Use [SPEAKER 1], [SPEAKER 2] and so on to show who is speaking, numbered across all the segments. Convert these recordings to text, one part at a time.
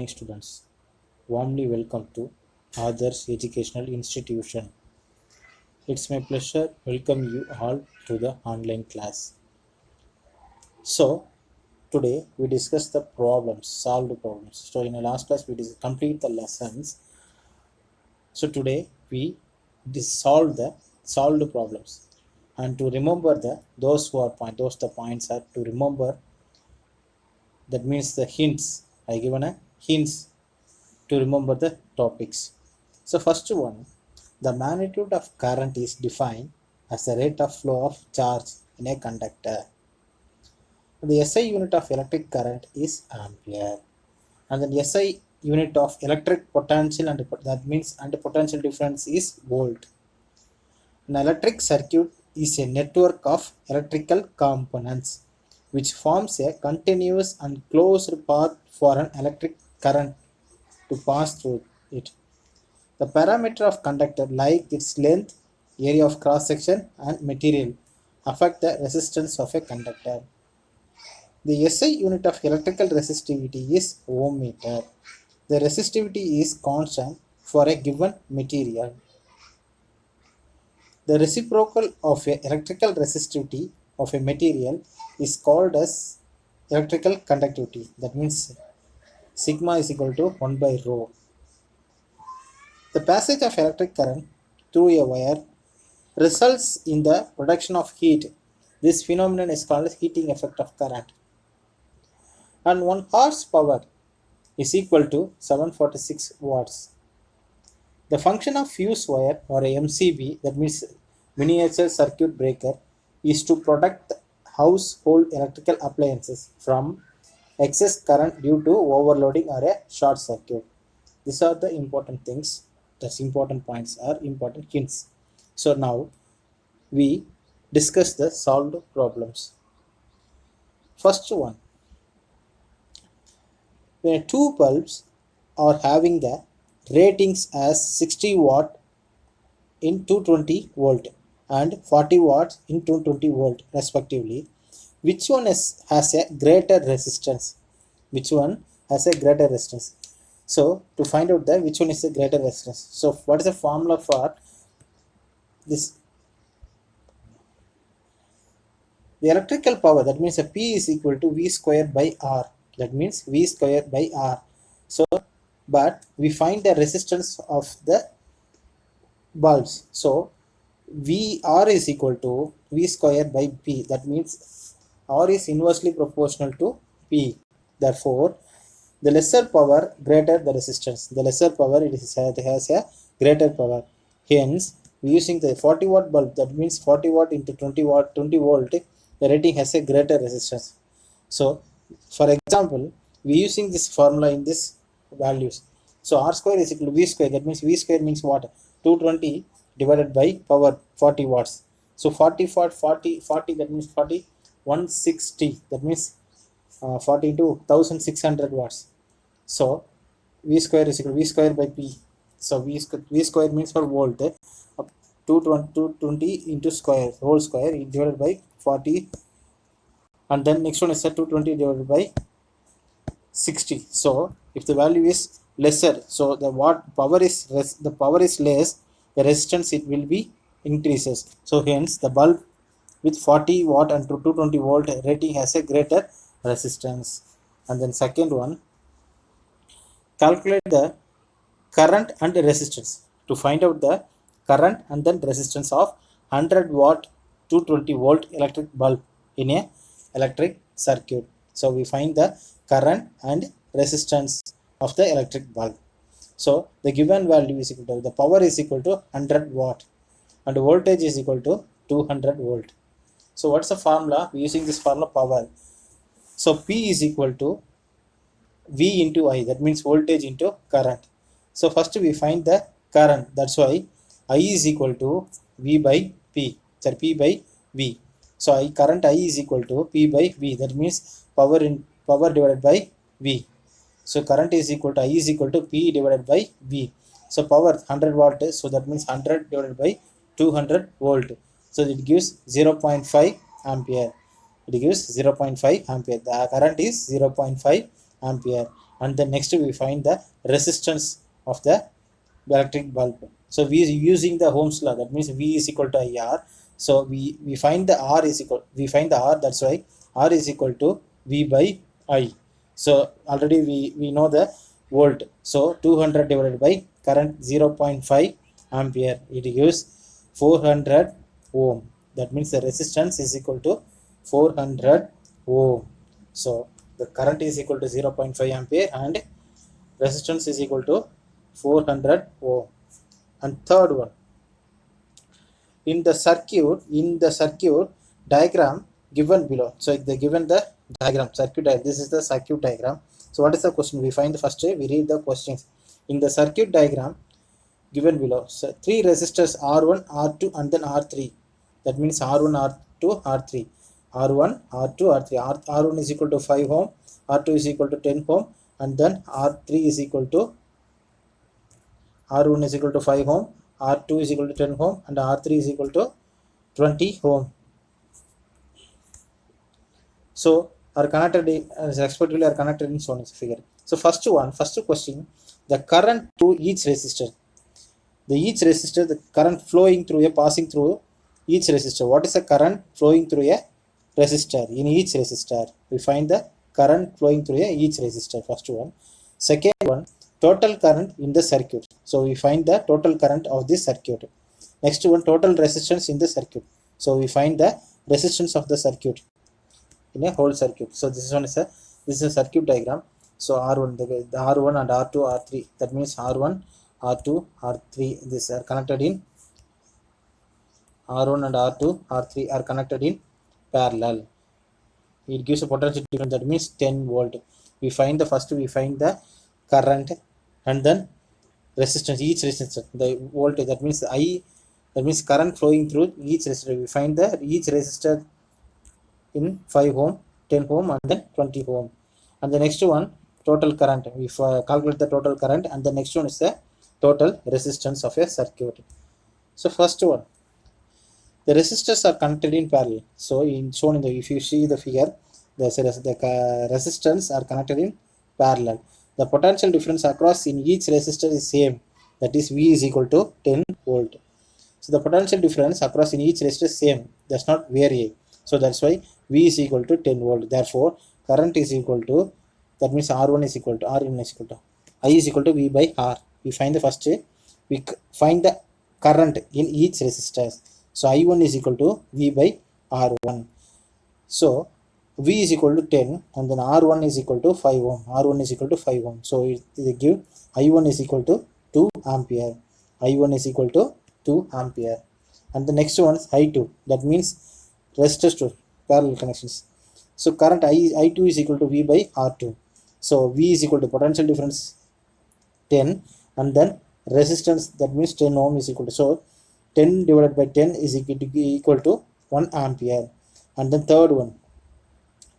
[SPEAKER 1] morning, students. Warmly welcome to Others Educational Institution. It's my pleasure welcome you all to the online class. So, today we discuss the problems, solved problems. So, in the last class we complete the lessons. So, today we solve the solved problems. And to remember those those the points are to remember. That means the hints. I given a hints to remember the topics. So first one, the magnitude of current is defined as the rate of flow of charge in a conductor. The SI unit of electric current is ampere, and then SI unit of electric potential that means and the potential difference is volt. An electric circuit is a network of electrical components which forms a continuous and closed path for an electric current to pass through it. The parameter of conductor like its length, area of cross section and material affect the resistance of a conductor. The SI unit of electrical resistivity is ohm meter. The resistivity is constant for a given material. The reciprocal of a electrical resistivity of a material is called as electrical conductivity. That means sigma is equal to 1 by rho. The passage of electric current through a wire results in the production of heat. This phenomenon is called as heating effect of current. And 1 horsepower is equal to 746 watts. The function of fuse wire or a MCB, that means miniature circuit breaker, is to protect household electrical appliances from excess current due to overloading or a short circuit. These are the important things. That's important points are important hints. So now we discuss the solved problems. First one, when two bulbs are having the ratings as 60 watt in 220 volt and 40 watts in 220 volt respectively, which one has a greater resistance? Which one has a greater resistance? So to find out that which one is the greater resistance, so what is the formula for this? The electrical power, that means a P is equal to V square by R. That means V square by R. So, but we find the resistance of the bulbs. So, VR is equal to V square by P. That means R is inversely proportional to P. Therefore, the lesser power greater the resistance. The lesser power it has a greater power. Hence, we using the 40 watt bulb. That means 40 watt into 20 watt 20 volt. The rating has a greater resistance. So, for example, we using this formula in this values. So R square is equal to V square. That means V square means what? 220 divided by power 40 watts. So 40 that means 40 160. That means 40 into 1600 watts. So V square is equal to V square by P. So V square means for volt. 220 into square whole square divided by 40, and then next one is 220 divided by 60. So if the value is lesser, so the power is less, the resistance it will be increases. So hence the bulb with 40 watt and 220 volt rating has a greater resistance. And then second one, calculate the current and resistance. To find out the current and then resistance of 100 watt 220 volt electric bulb in a electric circuit. So we find the current and resistance of the electric bulb. So the given value is equal to, the power is equal to 100 watt and voltage is equal to 200 volt. So what's the formula? We using this formula power. So P is equal to V into I, that means voltage into current. So first we find the current, that's why I is equal to V by P, sorry, P by V. So current I is equal to P by V, that means power divided by V. So current is equal to I is equal to P divided by V. So power 100 watt, so that means 100 divided by 200 volt. So it gives 0.5 ampere. It gives 0.5 ampere. The current is 0.5 ampere. and then next we find the resistance of the electric bulb. So we using the Ohm's law, that means V is equal to IR. So we find the R is equal, we find the R, that's why R is equal to V by I. So already we know the volt. So 200 divided by current 0.5 ampere, it gives 400 ohm. That means the resistance is equal to 400 ohm. So the current is equal to 0.5 ampere and resistance is equal to 400 ohm. And third one, in the circuit diagram given below. So they given the diagram, circuit diagram, this is the circuit diagram. So what is the question? We find the first, we read the questions. In the circuit diagram given below, so three resistors R1, R2 and then R3. That means R1, R2, R3. R1, R2, R3. R1 is equal to 5 ohm, R2 is equal to 10 ohm, and then R3 is equal to R1 is equal to 5 ohm, R2 is equal to 10 ohm, and R3 is equal to 20 ohm. So are connected, respectively are connected in shown figure. So first question, the current through each resistor. Each resistor, the current flowing through a passing through each resistor. What is the current flowing through a resistor? In each resistor, we find the current flowing through each resistor. First one. Second one, total current in the circuit. So we find the total current of this circuit. Next one, total resistance in the circuit. So we find the resistance of the circuit in a whole circuit. So this is a circuit diagram. So R1, the R1 and R2, R3. That means R1, R2, R3. These are connected in R1 and R2, R3 are connected in parallel. It gives a potential difference, that means 10 volt. We find the current and then resistance, each resistor, the voltage, that means I, that means current flowing through each resistor. We find the each resistor in 5 ohm, 10 ohm and then 20 ohm. And the next one, total current. We calculate the total current, and the next one is the total resistance of a circuit. So first one, the resistors are connected in parallel. So shown in the, if you see the figure, the resistance are connected in parallel. The potential difference across in each resistor is same, that is V is equal to 10 volt. So the potential difference across in each resistor is same, does not vary. So that's why V is equal to 10 volt. Therefore current is equal to, that means R1 is equal to, R1 is equal to I is equal to V by R. We find the first, we find the current in each resistor. So I1 is equal to V by R1. So V is equal to 10 and then R1 is equal to 5 ohm. R1 is equal to 5 ohm. So they give I1 is equal to 2 ampere. I1 is equal to 2 ampere. And the next one is I2. That means resistors to parallel connections. So current I2 is equal to V by R2. So V is equal to potential difference 10 and then resistance, that means 10 ohm is equal to, so 10 divided by 10 is equal to 1 ampere. And then third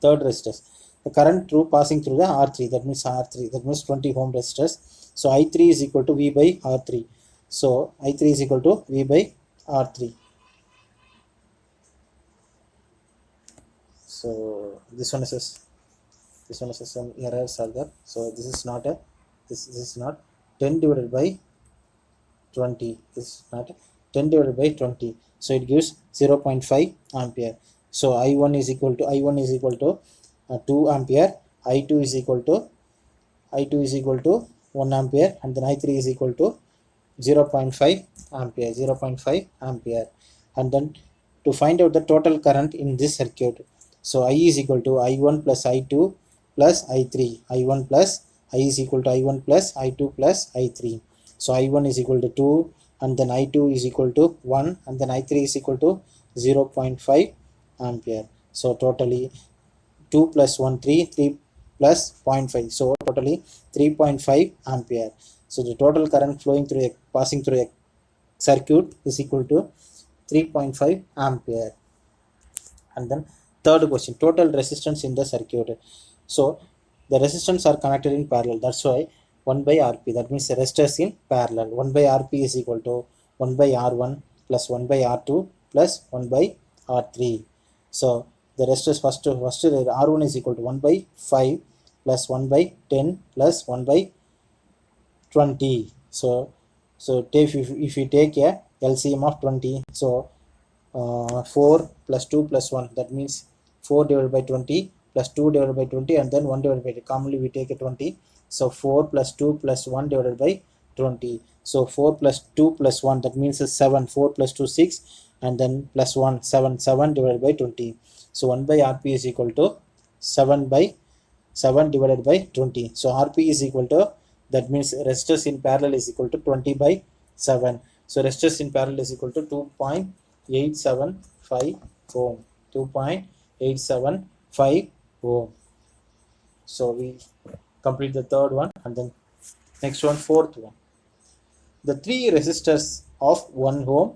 [SPEAKER 1] resistors, the current through passing through the R3, that means R3, that means 20 ohm resistors. So I3 is equal to V by R3. So I3 is equal to V by R3. So this one is some errors are there. So this is not a, this is not 10 divided by 20, this is not 10 divided by 20, so it gives 0.5 ampere. So I1 is equal to 2 ampere, I2 is equal to 1 ampere, and then I3 is equal to 0.5 ampere. And then to find out the total current in this circuit, so I is equal to I1 plus I2 plus I3. I1 plus I is equal to I1 plus I2 plus I3. So I1 is equal to 2 and then I2 is equal to 1 and then I3 is equal to 0.5 ampere. So totally 2 plus 1, 3 plus 0.5. So totally 3.5 ampere. So the total current flowing through passing through a circuit is equal to 3.5 ampere. And then third question, total resistance in the circuit. So the resistance are connected in parallel, that's why 1 by Rp, that means the resistors in parallel. 1 by Rp is equal to 1 by R1 plus 1 by R2 plus 1 by R3. So the resistors first R1 is equal to 1 by 5 plus 1 by 10 plus 1 by 20. So if you take a LCM of 20, so 4 plus 2 plus 1, that means 4 divided by 20 plus 2 divided by 20 and then 1 divided by 20. Commonly we take a 20, so 4 plus 2 plus 1 divided by 20. So 4 plus 2 plus 1, that means 7. 4 plus 2 6 and then plus 1 7. 7 divided by 20. So 1 by RP is equal to 7 by 7 divided by 20. So RP is equal to, that means resistors in parallel is equal to 20 by 7. So resistors in parallel is equal to 2.875 ohm. 2.875 ohm. So we complete the third one, and then next one, fourth one. The three resistors of 1 ohm,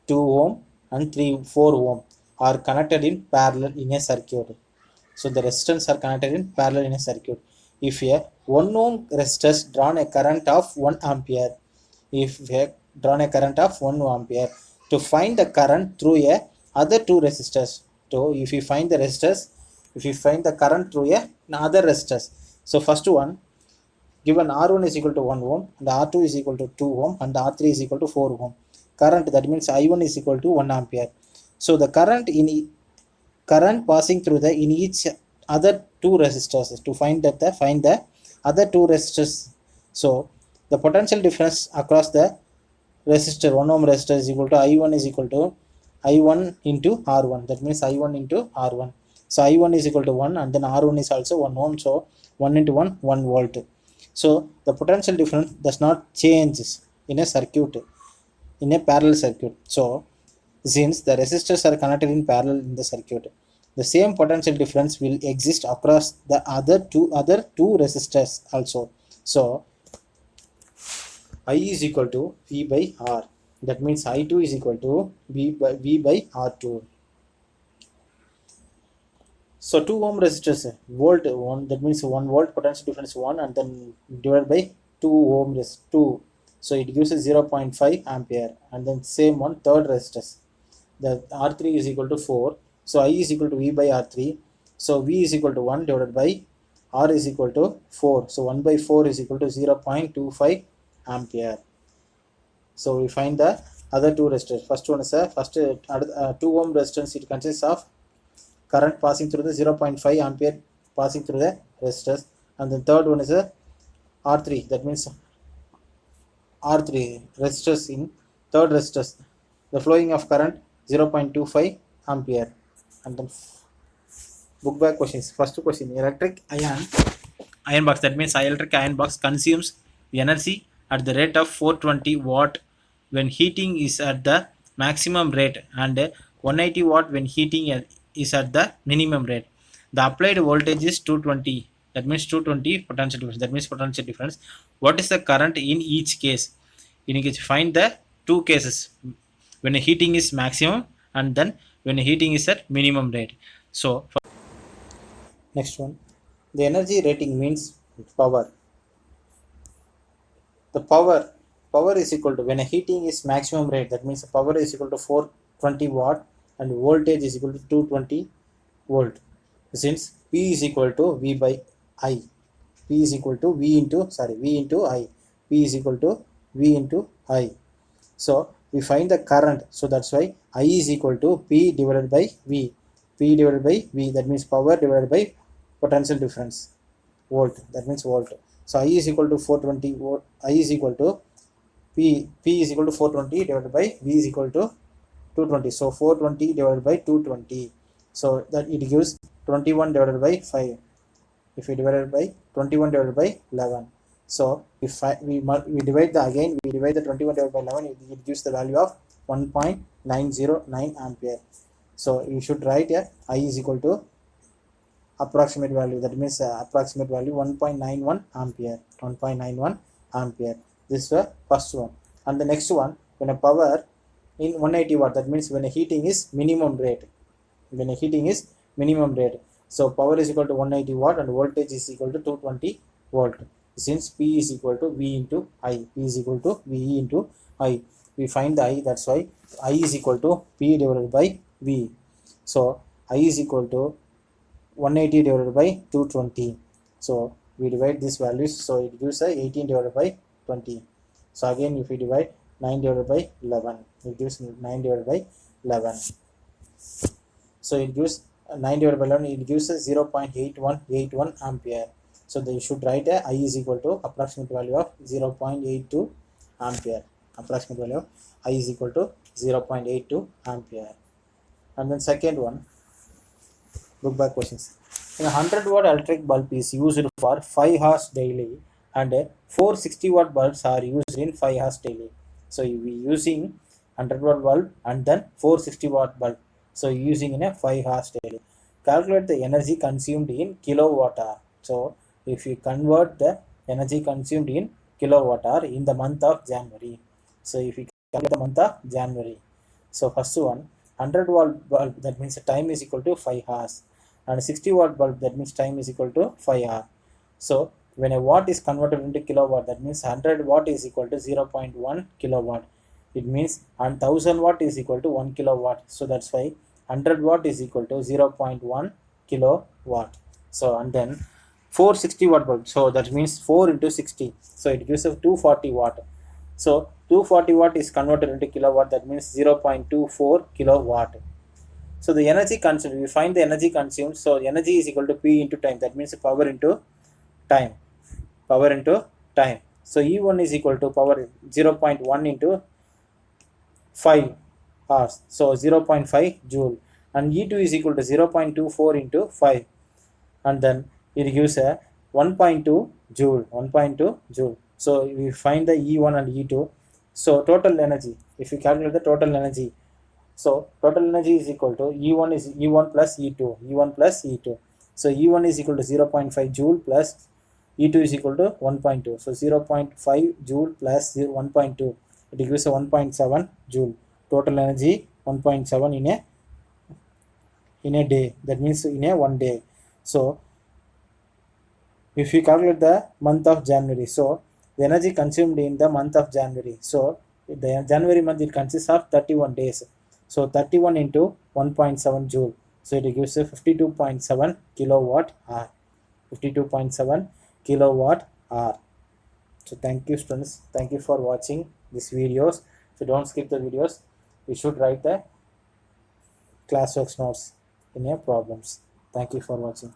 [SPEAKER 1] 2 ohm and 4 ohm are connected in parallel in a circuit. So the resistors are connected in parallel in a circuit. If a 1 ohm resistor drawn a current of 1 ampere, if we have drawn a current of 1 ampere, to find the current through a other two resistors. So if you find the resistors, if you find the current through a other resistors. So first one, given R1 is equal to 1 ohm and R2 is equal to 2 ohm and R3 is equal to 4 ohm. Current, that means I1 is equal to 1 ampere. So the current passing through the in each other two resistors, to find the other two resistors. So the potential difference across the resistor, 1 ohm resistor, is equal to I1 is equal to I1 into R1. That means I1 into R1. So I1 is equal to 1 and then R1 is also 1 ohm. So 1 into 1, 1 volt. So the potential difference does not change in a circuit, in a parallel circuit. So since the resistors are connected in parallel in the circuit, the same potential difference will exist across the other two resistors also. So I is equal to V by R. That means I2 is equal to V by R2. So 2 ohm resistors, volt 1, that means 1 volt potential difference 1 and then divided by 2 ohm 2. So it gives us 0.5 ampere. And then same one, third resistors, the R3 is equal to 4. So I is equal to V by R3. So V is equal to 1 divided by R is equal to 4. So 1 by 4 is equal to 0.25 ampere. So we find the other two resistors. First one is a 2 ohm resistance. It consists of current passing through the 0.5 ampere passing through the resistors. And then third one is a R3. That means R3 resistors in third resistors. The flowing of current 0.25 ampere. And then book back questions. First question, electric iron box, that means electric iron box consumes energy at the rate of 420 watt when heating is at the maximum rate and 180 watt when heating is at the minimum rate. The applied voltage is 220, that means 220 potential difference, that means potential difference. What is the current in each case? You need to find the two cases, when heating is maximum and then when heating is at minimum rate. So next one, the energy rating means power. The power is equal to, when a heating is maximum rate, that means the power is equal to 420 watt and voltage is equal to 220 volt. Since P is equal to V by I, P is equal to V into I, P is equal to V into I. So we find the current. So that's why I is equal to P divided by V. P divided by V, that means power divided by potential difference, volt, that means volt. So I is equal to 420 volt. I is equal to P is equal to 420 divided by V is equal to 220. So 420 divided by 220. So that it gives 21 divided by 5. If we divide it by 21 divided by 11. So if we divide the 21 divided by 11, it gives the value of 1.909 ampere. So you should write here I is equal to approximate value, that means approximate value 1.91 ampere. 1.91 ampere. This is the first one. And the next one, when a power in 180 watt, that means when a heating is minimum rate. When a heating is minimum rate. So power is equal to 180 watt and voltage is equal to 220 volt. Since P is equal to V into I, P is equal to V into I, we find the I, that's why I is equal to P divided by V. So I is equal to 180 divided by 220. So we divide these values, so it gives a 18 divided by 20. So again, if we divide 9 divided by 11, it gives 9 divided by 11. So it gives 9 divided by 11, it gives a 0.8181 ampere. So they should write a I is equal to approximate value of 0.82 ampere. Approximate value of I is equal to 0.82 ampere. And then second one, look back questions. A 100-watt electric bulb is used for 5 hours daily, and 460-watt bulbs are used in 5 hours daily. So you be using 100-watt bulb and then 460-watt bulb. So using in a 5 hours daily. Calculate the energy consumed in kilowatt hour. So if you convert the energy consumed in kilowatt hour in the month of January. So if you calculate the month of January. So first one, 100-watt bulb, that means the time is equal to 5 hours, and 60-watt bulb, that means time is equal to 5 hours. So when a watt is converted into kilowatt, that means 100 watt is equal to 0.1 kilowatt. It means 1000 watt is equal to 1 kilowatt. So that's why 100 watt is equal to 0.1 kilowatt. So and then 460 watt bulb, so that means 4 into 60, so it gives us 240 watt. So 240 watt is converted into kilowatt, that means 0.24 kilowatt. So the energy consumed, we find the energy consumed. So energy is equal to P into time, that means power into time. Power into time. So E1 is equal to power 0.1 into 5 hours, so 0.5 joule, and E2 is equal to 0.24 into 5, and then it gives a 1.2 joule, 1.2 joule. So we find the E1 and E2. So total energy, if we calculate the total energy, so total energy is equal to E1 is E1 plus E2, E1 plus E2. So E1 is equal to 0.5 joule plus E2 is equal to 1.2. So 0.5 joule plus 1.2, it gives a 1.7 joule. Total energy 1.7 in a day, that means in a 1 day. So if we calculate the month of January, so the energy consumed in the month of January, so the January month, it consists of 31 days. So 31 into 1.7 joule, so it gives a 52.7 kilowatt hour. 52.7 kilowatt hour. So thank you students, thank you for watching these videos. So don't skip the videos. You should write the classwork notes in your problems. Thank you for watching.